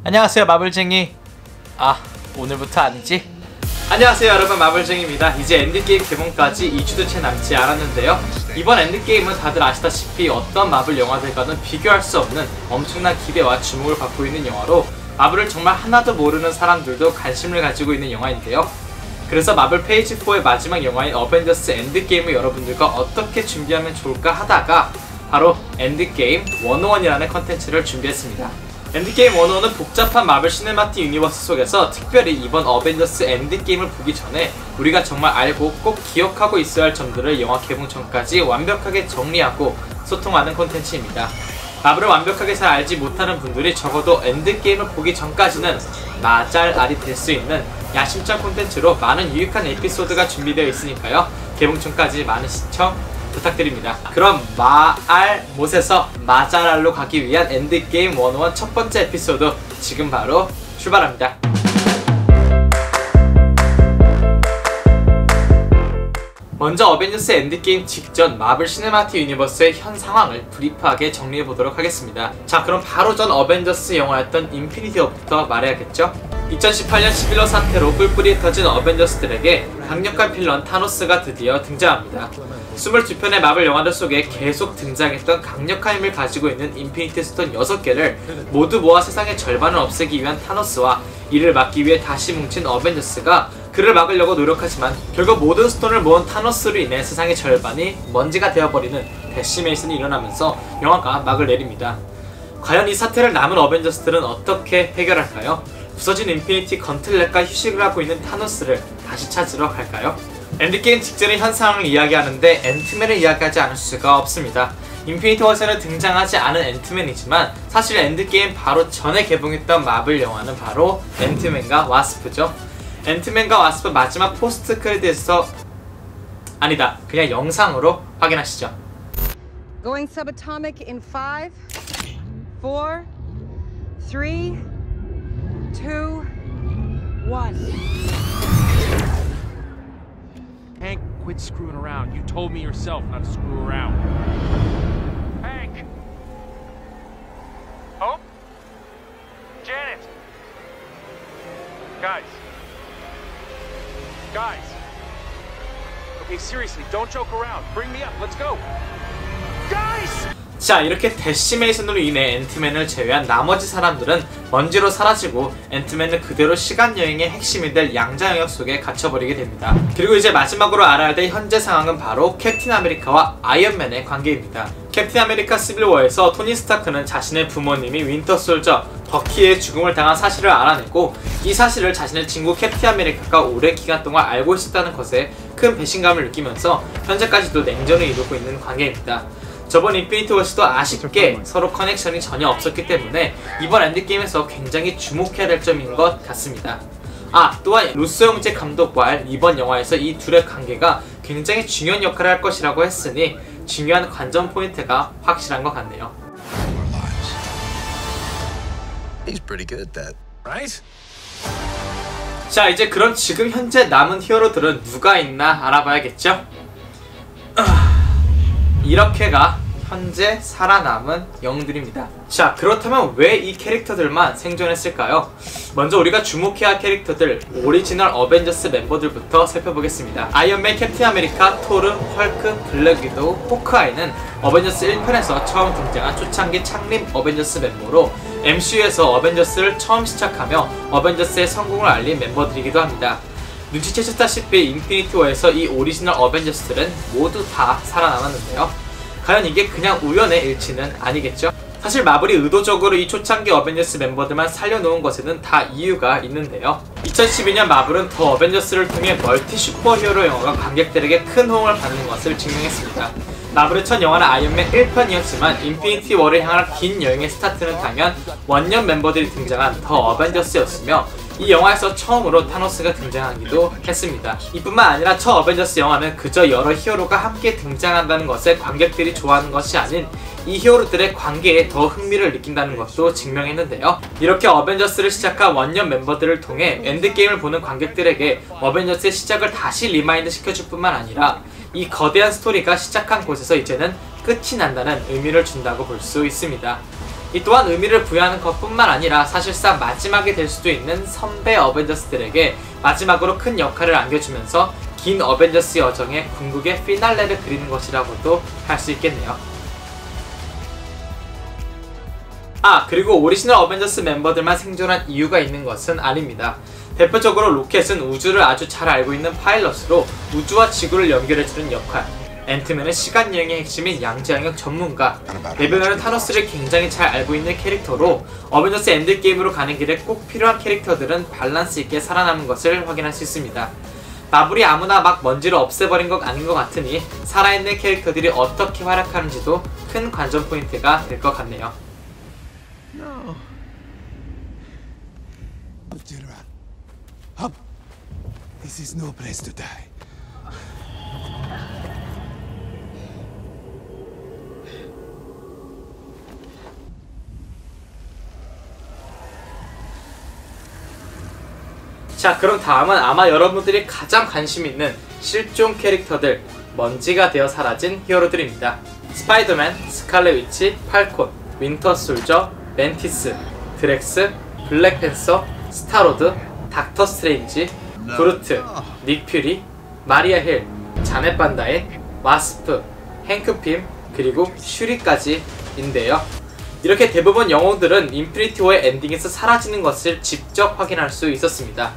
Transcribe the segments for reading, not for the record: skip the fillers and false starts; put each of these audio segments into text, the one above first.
안녕하세요, 마블쟁이. 오늘부터 아니지? 안녕하세요 여러분, 마블쟁이입니다. 이제 엔드게임 개봉까지 2주도 채 남지 않았는데요, 이번 엔드게임은 다들 아시다시피 어떤 마블 영화들과는 비교할 수 없는 엄청난 기대와 주목을 받고 있는 영화로 마블을 정말 하나도 모르는 사람들도 관심을 가지고 있는 영화인데요, 그래서 마블 페이지 4의 마지막 영화인 어벤져스 엔드게임을 여러분들과 어떻게 준비하면 좋을까 하다가 바로 엔드게임 101이라는 컨텐츠를 준비했습니다. 엔드게임 101은 복잡한 마블 시네마틱 유니버스 속에서 특별히 이번 어벤져스 엔드게임을 보기 전에 우리가 정말 알고 꼭 기억하고 있어야 할 점들을 영화 개봉 전까지 완벽하게 정리하고 소통하는 콘텐츠입니다. 마블을 완벽하게 잘 알지 못하는 분들이 적어도 엔드게임을 보기 전까지는 마잘알이 될 수 있는 야심찬 콘텐츠로 많은 유익한 에피소드가 준비되어 있으니까요, 개봉 전까지 많은 시청 부탁드립니다. 그럼 마알못에서 마잘알로 가기 위한 엔드게임 101 첫 번째 에피소드 지금 바로 출발합니다. 먼저 어벤져스 엔드게임 직전 마블 시네마틱 유니버스의 현 상황을 브리프하게 정리해보도록 하겠습니다. 자, 그럼 바로 전 어벤져스 영화였던 인피니티 워부터 말해야겠죠? 2018년 11월 사태로 뿔뿔이 터진 어벤져스들에게 강력한 빌런 타노스가 드디어 등장합니다. 22편의 마블 영화들 속에 계속 등장했던 강력한 힘을 가지고 있는 인피니티 스톤 6개를 모두 모아 세상의 절반을 없애기 위한 타노스와 이를 막기 위해 다시 뭉친 어벤져스가 그를 막으려고 노력하지만 결국 모든 스톤을 모은 타노스로 인해 세상의 절반이 먼지가 되어버리는 데시메이션이 일어나면서 영화가 막을 내립니다. 과연 이 사태를 남은 어벤져스들은 어떻게 해결할까요? 부서진 인피니티 건틀렛과 휴식을 하고 있는 타노스를 다시 찾으러 갈까요? 엔드게임 직전의 현 상황을 이야기하는데 앤트맨을 이야기하지 않을 수가 없습니다. 인피니티 워에서는 등장하지 않은 앤트맨이지만 사실 엔드게임 바로 전에 개봉했던 마블 영화는 바로 앤트맨과 와스프죠. 앤트맨과 와스프 마지막 포스트 크레딧에서 아니다, 그냥 영상으로 확인하시죠. Going subatomic in 5, 4, 3, 2, 1. Hank, quit screwing around. You told me yourself not to screw around. Hank! Hope? Janet! Guys. Okay, seriously, don't joke around. Bring me up. Let's go. Guys! 자, 이렇게 데시메이션으로 인해 앤트맨을 제외한 나머지 사람들은 먼지로 사라지고 앤트맨은 그대로 시간여행의 핵심이 될 양자 영역 속에 갇혀버리게 됩니다. 그리고 이제 마지막으로 알아야 될 현재 상황은 바로 캡틴 아메리카와 아이언맨의 관계입니다. 캡틴 아메리카 시빌워에서 토니 스타크는 자신의 부모님이 윈터 솔저 버키의 죽음을 당한 사실을 알아내고 이 사실을 자신의 친구 캡틴 아메리카가 오랜 기간 동안 알고 있었다는 것에 큰 배신감을 느끼면서 현재까지도 냉전을 이루고 있는 관계입니다. 저번 인피니티 워시도 아쉽게 서로 커넥션이 전혀 없었기 때문에 이번 엔드게임에서 굉장히 주목해야 될 점인 것 같습니다. 또한 루소 형제 감독과 이번 영화에서 이 둘의 관계가 굉장히 중요한 역할을 할 것이라고 했으니 중요한 관전 포인트가 확실한 것 같네요. 자, 이제 그럼 지금 현재 남은 히어로들은 누가 있나 알아봐야겠죠? 이렇게가 현재 살아남은 영웅들입니다. 자, 그렇다면 왜 이 캐릭터들만 생존했을까요? 먼저 우리가 주목해야 할 캐릭터들 오리지널 어벤져스 멤버들부터 살펴보겠습니다. 아이언맨, 캡틴 아메리카, 토르, 헐크, 블랙 위도우, 호크아이는 어벤져스 1편에서 처음 등장한 초창기 창립 어벤져스 멤버로 MCU에서 어벤져스를 처음 시작하며 어벤져스의 성공을 알린 멤버들이기도 합니다. 눈치채셨다시피 인피니티 워에서 이 오리지널 어벤져스들은 모두 다 살아남았는데요, 과연 이게 그냥 우연의 일치는 아니겠죠? 사실 마블이 의도적으로 이 초창기 어벤져스 멤버들만 살려놓은 것에는 다 이유가 있는데요, 2012년 마블은 더 어벤져스를 통해 멀티 슈퍼히어로 영화가 관객들에게 큰 호응을 받는 것을 증명했습니다. 마블의 첫 영화는 아이언맨 1편이었지만 인피니티 워를 향한 긴 여행의 스타트는 당연 원년 멤버들이 등장한 더 어벤져스였으며 이 영화에서 처음으로 타노스가 등장하기도 했습니다. 이뿐만 아니라 첫 어벤져스 영화는 그저 여러 히어로가 함께 등장한다는 것에 관객들이 좋아하는 것이 아닌 이 히어로들의 관계에 더 흥미를 느낀다는 것도 증명했는데요, 이렇게 어벤져스를 시작한 원년 멤버들을 통해 엔드게임을 보는 관객들에게 어벤져스의 시작을 다시 리마인드 시켜줄 뿐만 아니라 이 거대한 스토리가 시작한 곳에서 이제는 끝이 난다는 의미를 준다고 볼 수 있습니다. 이 또한 의미를 부여하는 것뿐만 아니라 사실상 마지막이 될 수도 있는 선배 어벤져스들에게 마지막으로 큰 역할을 안겨주면서 긴 어벤져스 여정의 궁극의 피날레를 그리는 것이라고도 할 수 있겠네요. 그리고 오리지널 어벤져스 멤버들만 생존한 이유가 있는 것은 아닙니다. 대표적으로 로켓은 우주를 아주 잘 알고 있는 파일럿으로 우주와 지구를 연결해주는 역할, 앤트맨은 시간여행의 핵심인 양자영역 전문가, 네비너는 타노스를 굉장히 잘 알고 있는 캐릭터로 어벤져스 엔드게임으로 가는 길에 꼭 필요한 캐릭터들은 밸런스 있게 살아남은 것을 확인할 수 있습니다. 마블이 아무나 막 먼지를 없애버린 것 아닌 것 같으니 살아있는 캐릭터들이 어떻게 활약하는지도 큰 관전 포인트가 될 것 같네요. No. Up. This is no place to die. 자, 그럼 다음은 아마 여러분들이 가장 관심 있는 실종 캐릭터들, 먼지가 되어 사라진 히어로들입니다. 스파이더맨, 스칼렛 위치, 팔콘, 윈터 솔저, 멘티스, 드렉스, 블랙팬서, 스타로드, 닥터 스트레인지, 그루트, 닉 퓨리, 마리아 힐, 자넷 반다인, 와스프, 행크 핌, 그리고 슈리까지인데요. 이렇게 대부분 영웅들은 인피니티 워의 엔딩에서 사라지는 것을 직접 확인할 수 있었습니다.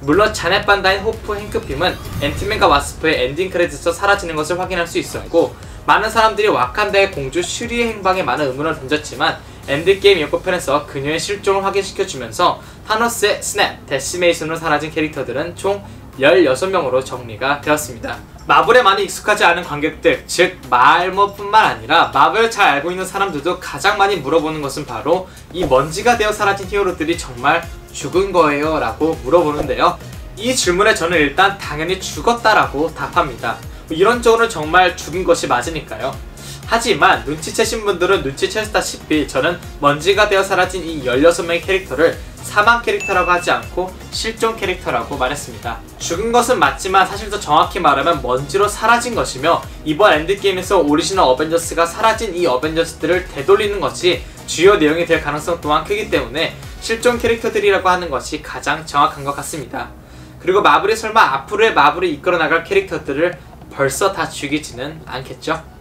물론 자넷 반다인, 호프, 행크 핌은 앤트맨과 와스프의 엔딩 크레딧에서 사라지는 것을 확인할 수 있었고, 많은 사람들이 와칸다의 공주 슈리의 행방에 많은 의문을 던졌지만 엔드게임 예고편에서 그녀의 실종을 확인시켜주면서 타노스의 스냅, 데시메이션으로 사라진 캐릭터들은 총 16명으로 정리가 되었습니다. 마블에 많이 익숙하지 않은 관객들, 즉 말머뿐만 아니라 마블을 잘 알고 있는 사람들도 가장 많이 물어보는 것은 바로 이 먼지가 되어 사라진 히어로들이 정말 죽은 거예요? 라고 물어보는데요. 이 질문에 저는 일단 당연히 죽었다라고 답합니다. 이론적으로는 정말 죽은 것이 맞으니까요. 하지만 눈치채신 분들은 눈치채셨다시피 저는 먼지가 되어 사라진 이 16명의 캐릭터를 사망 캐릭터라고 하지 않고 실종 캐릭터라고 말했습니다. 죽은 것은 맞지만 사실 더 정확히 말하면 먼지로 사라진 것이며, 이번 엔드게임에서 오리지널 어벤져스가 사라진 이 어벤져스들을 되돌리는 것이 주요 내용이 될 가능성 또한 크기 때문에 실종 캐릭터들이라고 하는 것이 가장 정확한 것 같습니다. 그리고 마블이 설마 앞으로의 마블을 이끌어 나갈 캐릭터들을 벌써 다 죽이지는 않겠죠?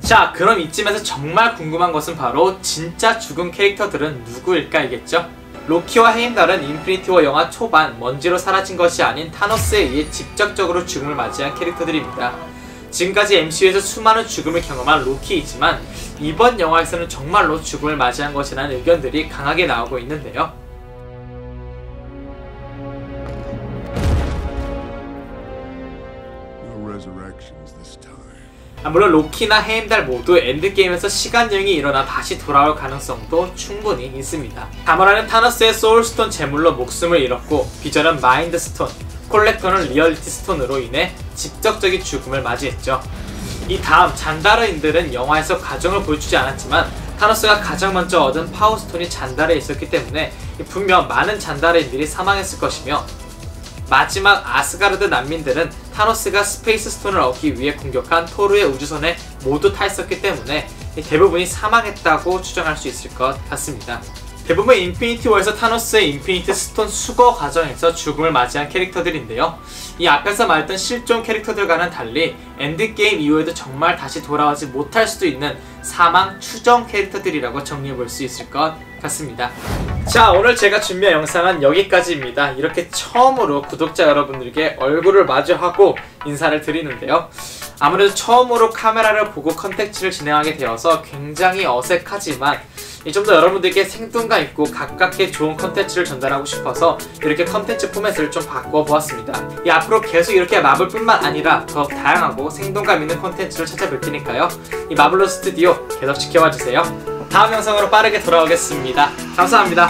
자, 그럼 이쯤에서 정말 궁금한 것은 바로 진짜 죽은 캐릭터들은 누구일까이겠죠? 로키와 헤임달은 인피니티 워 영화 초반 먼지로 사라진 것이 아닌 타노스에 의해 직접적으로 죽음을 맞이한 캐릭터들입니다. 지금까지 MCU에서 수많은 죽음을 경험한 로키이지만 이번 영화에서는 정말로 죽음을 맞이한 것이라는 의견들이 강하게 나오고 있는데요. 물론 로키나 헤임달 모두 엔드게임에서 시간여행이 일어나 다시 돌아올 가능성도 충분히 있습니다. 가모라는 타노스의 소울스톤 제물로 목숨을 잃었고, 비전은 마인드스톤, 콜렉터는 리얼리티 스톤으로 인해 직접적인 죽음을 맞이했죠. 이 다음 잔다르인들은 영화에서 가정을 보여주지 않았지만 타노스가 가장 먼저 얻은 파워스톤이 잔다르에 있었기 때문에 분명 많은 잔다르인들이 사망했을 것이며, 마지막 아스가르드 난민들은 타노스가 스페이스 스톤을 얻기 위해 공격한 토르의 우주선에 모두 타 있었기 때문에 대부분이 사망했다고 추정할 수 있을 것 같습니다. 대부분 인피니티 워에서 타노스의 인피니티 스톤 수거 과정에서 죽음을 맞이한 캐릭터들인데요. 이 앞에서 말했던 실종 캐릭터들과는 달리 엔드게임 이후에도 정말 다시 돌아오지 못할 수도 있는 사망 추정 캐릭터들이라고 정리해볼 수 있을 것 같습니다. 자, 오늘 제가 준비한 영상은 여기까지입니다. 이렇게 처음으로 구독자 여러분들께 얼굴을 마주하고 인사를 드리는데요. 아무래도 처음으로 카메라를 보고 컨텐츠를 진행하게 되어서 굉장히 어색하지만 좀 더 여러분들께 생동감 있고 가깝게 좋은 컨텐츠를 전달하고 싶어서 이렇게 컨텐츠 포맷을 좀 바꿔보았습니다. 앞으로 계속 이렇게 마블뿐만 아니라 더욱 다양하고 생동감 있는 컨텐츠를 찾아뵐 테니까요. 이 마블로 스튜디오 계속 지켜봐주세요. 다음 영상으로 빠르게 돌아오겠습니다. 감사합니다.